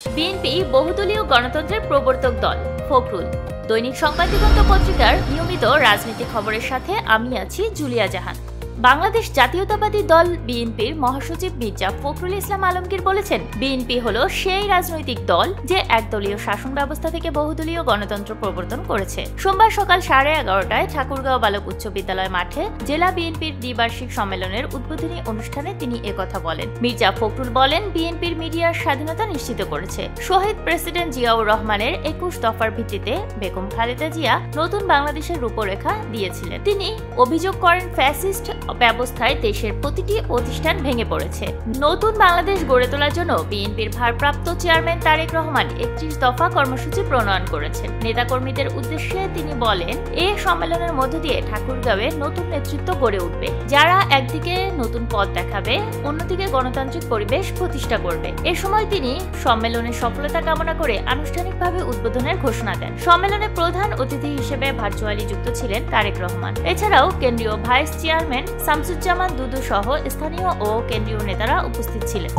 BNP বহুদলীয় গণতন্ত্রের প্রবর্তক দল। ফখরুল। দৈনিক সংবাদ দিগন্ত পত্রিকার নিয়মিত রাজনৈতিক খবরের সাথে আমি আছি জুলিয়া জাহান। বাংলাদেশ জাতীয়তাবাদী দল বিএনপির মহাসচিব মির্জা ফখরুল ইসলাম আলমগীর বলেছেন, বিএনপি হলো সেই রাজনৈতিক দল যে একদলীয় শাসন ব্যবস্থা থেকে বহুদলীয় গণতন্ত্র প্রবর্তন করেছে। সোমবার সকাল 11:30টায় ঠাকুরগাঁও বালক উচ্চ বিদ্যালয় মাঠে জেলা বিএনপির দ্বিবার্ষিক সম্মেলনের উদ্বোধনী অনুষ্ঠানে তিনি একথা বলেন। মির্জা ফখরুল বলেন, বিএনপির মিডিয়ার স্বাধীনতা নিশ্চিত করেছে। শহীদ প্রেসিডেন্ট জিয়াউর রহমানের 21 দফার ভিত্তিতে বেগম খালেদা জিয়া নতুন বাংলাদেশের রূপরেখা দিয়েছিলেন। তিনি অভিযোগ করেন, ফ্যাসিস্ট ব্যবস্থায় দেশের প্রতিটি প্রতিষ্ঠান ভেঙে পড়েছে। নতুন বাংলাদেশ গড়ে তোলার জন্য বিএনপির ভারপ্রাপ্ত চেয়ারম্যান তারেক রহমান 31 দফা কর্মসূচি প্রণয়ন করেছেন। নেতাকর্মীদের উদ্দেশ্যে তিনি বলেন, এই সম্মেলনের মধ্য দিয়ে ঠাকুরগাঁওয়ে নতুন নেতৃত্ব গড়ে উঠবে, যারা একদিকে নতুন পথ দেখাবে, অন্যদিকে গণতান্ত্রিক পরিবেশ প্রতিষ্ঠা করবে। এ সময় তিনি সম্মেলনের সফলতা কামনা করে আনুষ্ঠানিকভাবে উদ্বোধনের ঘোষণা দেন। সম্মেলনে প্রধান অতিথি হিসেবে ভার্চুয়ালি যুক্ত ছিলেন তারেক রহমান। এছাড়াও কেন্দ্রীয় ভাইস চেয়ারম্যান শামসুজ্জামান দুদু সহ স্থানীয় ও কেন্দ্রীয় নেতারা উপস্থিত ছিলেন।